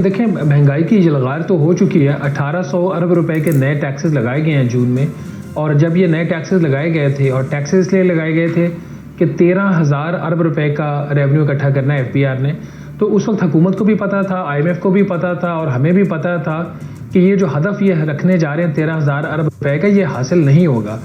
देखिए, महंगाई की जलगार तो हो चुकी है। 1800 अरब रुपए के नए टैक्सेस लगाए गए हैं जून में। और जब ये नए टैक्सेस लगाए गए थे, और टैक्सेस इसलिए लगाए गए थे कि 13,000 अरब रुपए का रेवेन्यू इकट्ठा करना है एफबीआर ने, तो उस वक्त हुकूमत को भी पता था, आईएमएफ को भी पता था और हमें भी पता था कि ये जो हदफ ये रखने जा रहे हैं 13,000 अरब रुपए का, ये हासिल नहीं होगा।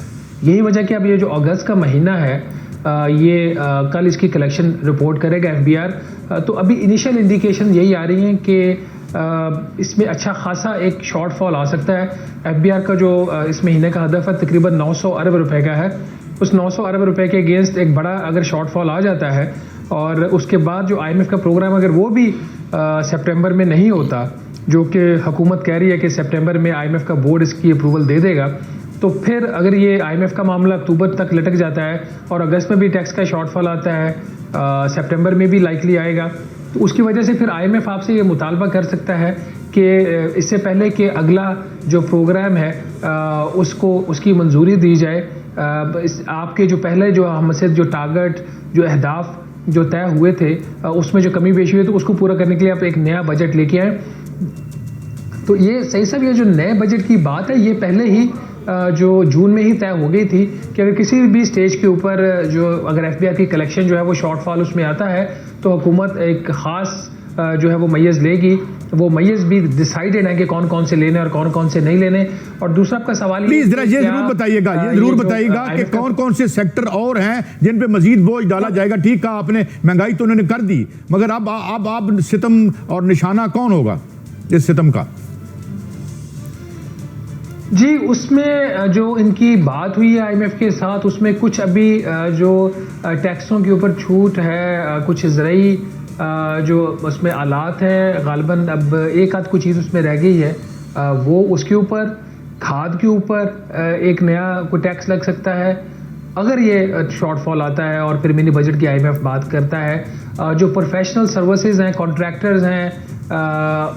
यही वजह कि अब ये जो अगस्त का महीना है, कल इसकी कलेक्शन रिपोर्ट करेगा एफबीआर। तो अभी इनिशियल इंडिकेशन यही आ रही हैं कि इसमें अच्छा खासा एक शॉर्टफॉल आ सकता है। एफबीआर का जो इस महीने का हदफ है तकरीबन 900 अरब रुपए का है। उस 900 अरब रुपए के अगेंस्ट एक बड़ा अगर शॉर्टफॉल आ जाता है, और उसके बाद जो आईएमएफ का प्रोग्राम अगर वो भी सितंबर में नहीं होता, जो कि हुकूमत कह रही है कि सितंबर में आईएमएफ का बोर्ड इसकी अप्रूवल दे देगा, तो फिर अगर ये आईएमएफ का मामला अक्टूबर तक लटक जाता है और अगस्त में भी टैक्स का शॉर्टफॉल आता है, सितंबर में भी लाइकली आएगा, तो उसकी वजह से फिर आईएमएफ आपसे ये मुतालबा कर सकता है कि इससे पहले कि अगला जो प्रोग्राम है उसकी मंजूरी दी जाए। आपके जो पहले जो हमसे जो टारगेट, जो अहदाफ जो तय हुए थे, उसमें जो कमी पेशी हुई, तो उसको पूरा करने के लिए आप एक नया बजट लेके आए। तो ये सही सब, ये जो नए बजट की बात है, ये पहले ही जो जून में ही तय हो गई थी कि अगर किसी भी स्टेज के ऊपर जो अगर एफबीआर की कलेक्शन जो है वो शॉर्टफॉल उसमें आता है, तो हुकूमत एक ख़ास जो है वो मैयज़ लेगी। वो मैयज़ भी डिसाइडेड है कि कौन कौन से लेने और कौन कौन से नहीं लेने। और दूसरा आपका सवाल प्लीज जरा ये जरूर बताइएगा कि कौन कौन से सेक्टर और हैं जिन पे मजीद बोझ डाला जाएगा। ठीक कहा आपने, महंगाई तो उन्होंने कर दी, मगर अब सितम और निशाना कौन होगा इस सितम का? जी, उसमें जो इनकी बात हुई है आईएमएफ के साथ, उसमें कुछ अभी जो टैक्सों के ऊपर छूट है, कुछ ज़रूरी जो उसमें आलात हैं, गालिबन अब एक आध कुछ चीज़ उसमें रह गई है, वो उसके ऊपर, खाद के ऊपर एक नया कोई टैक्स लग सकता है अगर ये शॉर्टफॉल आता है। और फिर मिनी बजट की आईएमएफ बात करता है। जो प्रोफेशनल सर्विसेज हैं, कॉन्ट्रैक्टर्स हैं,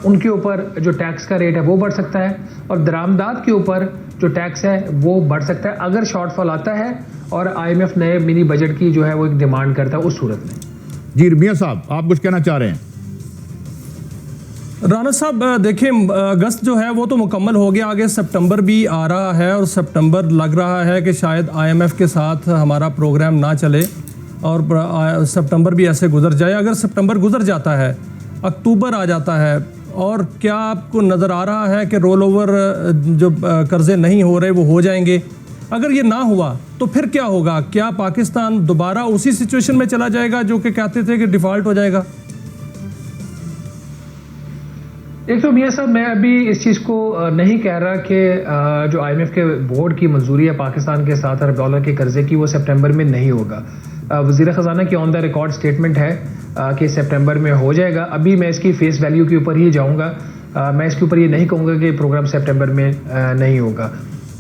उनके ऊपर जो टैक्स का रेट है वो बढ़ सकता है, और दरामदात के ऊपर जो टैक्स है वो बढ़ सकता है अगर शॉर्टफॉल आता है और आईएमएफ नए मिनी बजट की जो है वो एक डिमांड करता है उस सूरत में। जी मियां साहब, आप कुछ कहना चाह रहे हैं? राना साहब, देखिए, अगस्त जो है वो तो मुकम्मल हो गया, आगे सितंबर भी आ रहा है, और सितंबर लग रहा है कि शायद आईएमएफ के साथ हमारा प्रोग्राम ना चले और सितंबर भी ऐसे गुजर जाए। अगर सितंबर गुजर जाता है, अक्टूबर आ जाता है, और क्या आपको नज़र आ रहा है कि रोल ओवर जो कर्जे नहीं हो रहे वो हो जाएंगे? अगर ये ना हुआ तो फिर क्या होगा? क्या पाकिस्तान दोबारा उसी सिचुएशन में चला जाएगा जो कि कहते थे कि डिफ़ॉल्ट हो जाएगा? एक तो मियां साहब, मैं अभी इस चीज़ को नहीं कह रहा कि जो आईएमएफ के बोर्ड की मंजूरी है पाकिस्तान के $7 अरब के कर्जे की, वो सितंबर में नहीं होगा। वज़ीर ख़जाना की ऑन द रिकॉर्ड स्टेटमेंट है कि सितंबर में हो जाएगा। अभी मैं इसकी फेस वैल्यू के ऊपर ही जाऊंगा, मैं इसके ऊपर ये नहीं कहूँगा कि प्रोग्राम सितंबर में नहीं होगा।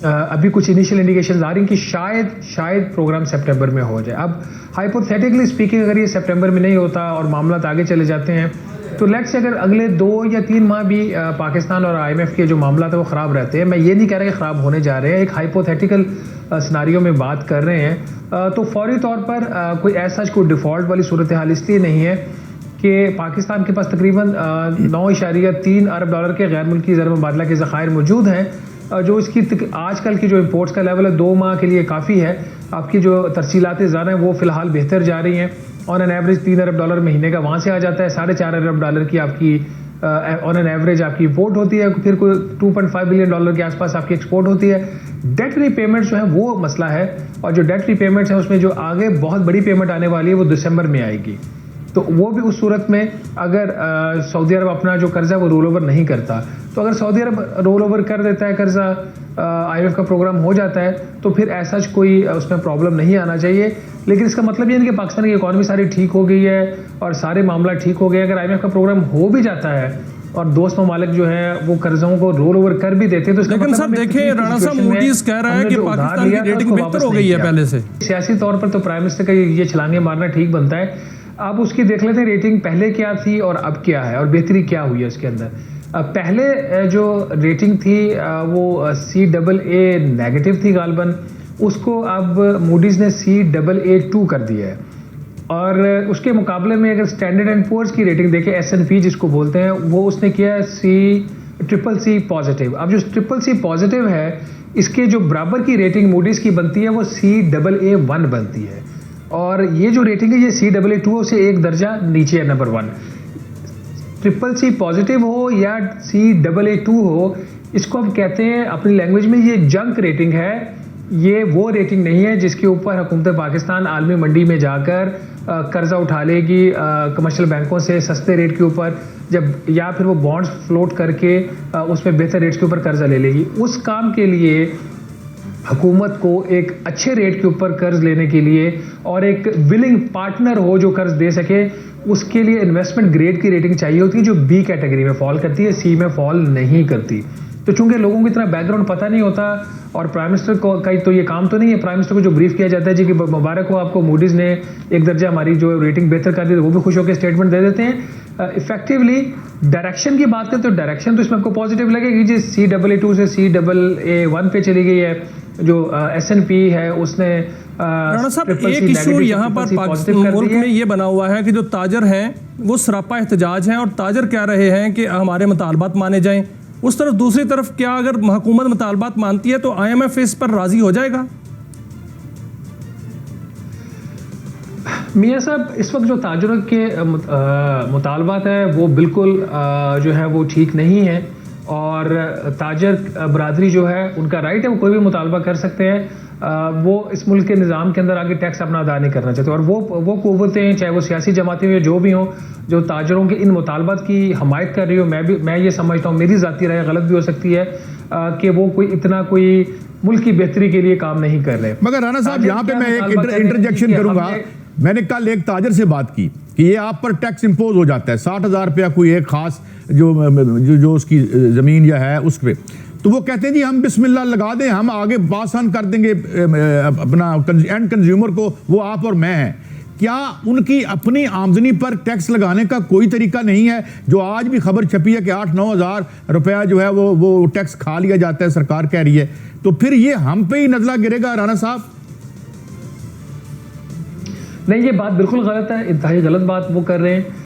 अभी कुछ इनिशियल इंडिकेशंस आ रही हैं कि शायद प्रोग्राम सितंबर में हो जाए। अब हाइपोथेटिकली स्पीकिंग, अगर ये सितंबर में नहीं होता और मामला आगे चले जाते हैं, तो लेट्स से अगर अगले 2 या 3 माह भी पाकिस्तान और आईएमएफ के जो मामला थे वो ख़राब रहते हैं, मैं ये नहीं कह रहा कि ख़राब होने जा रहे हैं, एक हाइपोथेटिकल सिनारियो में बात कर रहे हैं, तो फौरी तौर पर कोई ऐसा कोई डिफ़ॉल्ट वाली सूरत हाल इसलिए नहीं है कि पाकिस्तान के पास तकरीबन 9.3 अरब डॉलर के गैर मुल्की ज़र मुबादला के ज़खायर मौजूद हैं, जो इसकी आजकल की जो इंपोर्ट्स का लेवल है 2 माह के लिए काफ़ी है। आपकी जो तरसीलात ज़र हैं वो फ़िलहाल बेहतर जा रही हैं। ऑन एन एवरेज $3 अरब महीने का वहाँ से आ जाता है। $4.5 अरब की आपकी ऑन एन एवरेज आपकी इंपोर्ट होती है, फिर कोई $2.5 बिलियन के आसपास आपकी एक्सपोर्ट होती है। डेट रीपेमेंट्स जो है वो मसला है, और जो डेट रीपेमेंट्स है उसमें जो आगे बहुत बड़ी पेमेंट आने वाली है वो दिसंबर में आएगी। तो वो भी उस सूरत में अगर सऊदी अरब अपना जो कर्जा वो रोल ओवर नहीं करता, तो अगर सऊदी अरब रोल ओवर कर देता है कर्जा, आईएमएफ का प्रोग्राम हो जाता है, तो फिर ऐसा कोई उसमें प्रॉब्लम नहीं आना चाहिए। लेकिन इसका मतलब ये नहीं कि पाकिस्तान की इकॉनमी सारी ठीक हो गई है और सारे मामला ठीक हो गए। अगर आईएमएफ का प्रोग्राम हो भी जाता है और दोस्त ममालिक जो है वो कर्जों को रोल ओवर कर भी देते हैं, तो लेकिन सर देखिए, राणा साहब, मूडीज कह रहा है कि पाकिस्तान की रेटिंग बेहतर हो गई है पहले से। सियासी तौर पर तो प्राइम मिनिस्टर का ये छलांगे मारना ठीक बनता है। अब उसकी देख लेते हैं रेटिंग पहले क्या थी और अब क्या है, और बेहतरी क्या हुई है उसके अंदर। पहले जो रेटिंग थी वो CAA नेगेटिव थी गालिबन, उसको अब मूडीज ने CAA2 कर दिया है। और उसके मुकाबले में अगर स्टैंडर्ड एंड पुअर्स की रेटिंग देखें, S&P जिसको बोलते हैं, वो उसने किया है CCC पॉजिटिव। अब जो CCC पॉजिटिव है, इसके जो बराबर की रेटिंग मूडीज की बनती है वो CAA1 बनती है, और ये जो रेटिंग है ये CAA2 से एक दर्जा नीचे है, नंबर 1। CCC पॉजिटिव हो या CAA2 हो, इसको हम कहते हैं अपनी लैंग्वेज में ये जंक रेटिंग है। ये वो रेटिंग नहीं है जिसके ऊपर हुकूमत पाकिस्तान आलमी मंडी में जाकर कर्जा उठा लेगी कमर्शियल बैंकों से सस्ते रेट के ऊपर, जब या फिर वो बॉन्ड्स फ्लोट करके उसमें बेहतर रेट्स के ऊपर कर्जा ले लेगी। उस काम के लिए हुकूमत को एक अच्छे रेट के ऊपर कर्ज लेने के लिए और एक विलिंग पार्टनर हो जो कर्ज दे सके, उसके लिए इन्वेस्टमेंट ग्रेड की रेटिंग चाहिए होती है, जो B कैटेगरी में फॉल करती है, C में फॉल नहीं करती। तो चूंकि लोगों को इतना बैकग्राउंड पता नहीं होता, और प्राइम मिनिस्टर को का तो ये काम तो नहीं है, प्राइम मिनिस्टर को जो ब्रीफ किया जाता है जी कि मुबारक हो आपको, मूडीज ने एक दर्जा हमारी जो रेटिंग बेहतर कर दी, वो भी खुश होकर स्टेटमेंट दे देते हैं। इफेक्टिवली डायरेक्शन की बात करें तो डायरेक्शन तो इसमें आपको पॉजिटिव लगेगी जी, CAA2 से CAA1 पे चली गई है। जो S&P है उसने राणा साहब, एक इशू यहाँ पर पाकिस्तान मुल्क में ये बना हुआ है कि जो ताजर हैं वो सरापा एहतजाज हैं, और ताजर कह रहे हैं कि हमारे मुतालबात माने जाएं। उस तरफ दूसरी तरफ क्या अगर हुकूमत मुतालबात मानती है तो IMF इस पर राजी हो जाएगा? मियाँ साहब, इस वक्त जो ताजरों के मुतालबात है वो बिल्कुल जो है वो ठीक नहीं है, और ताजर बरादरी जो है उनका राइट है, वो कोई भी मुतालबा कर सकते हैं। वो इस मुल्क के निज़ाम के अंदर आगे टैक्स अपना अदा नहीं करना चाहते, और वो क़ुव्वतें चाहे वो सियासी जमातें हुई जो भी हों, जो ताजरों के इन मुतालबात की हमायत कर रही हो, मैं ये समझता हूँ, मेरी ज़ाती राय गलत भी हो सकती है कि वो कोई मुल्क की बेहतरी के लिए काम नहीं कर रहे। मगर राणा साहब, यहाँ पे मैं एक इंटरजेक्शन करूंगा। मैंने कल एक ताजर से बात की कि ये आप पर टैक्स इंपोज हो जाता है 60,000 रुपया कोई एक खास जो उसकी जमीन या है उस पर, तो वो कहते हैं जी हम बिस्मिल्लाह लगा दें, हम आगे पास ऑन कर देंगे अपना एंड कंज्यूमर को, वो आप और मैं हैं। क्या उनकी अपनी आमदनी पर टैक्स लगाने का कोई तरीका नहीं है? जो आज भी खबर छपी है कि 8-9 हज़ार रुपया जो है वो टैक्स खा लिया जाता है, सरकार कह रही है, तो फिर ये हम पे ही नजला गिरेगा राणा साहब? नहीं, ये बात बिल्कुल गलत है, इंतहाई गलत बात वो कर रहे हैं।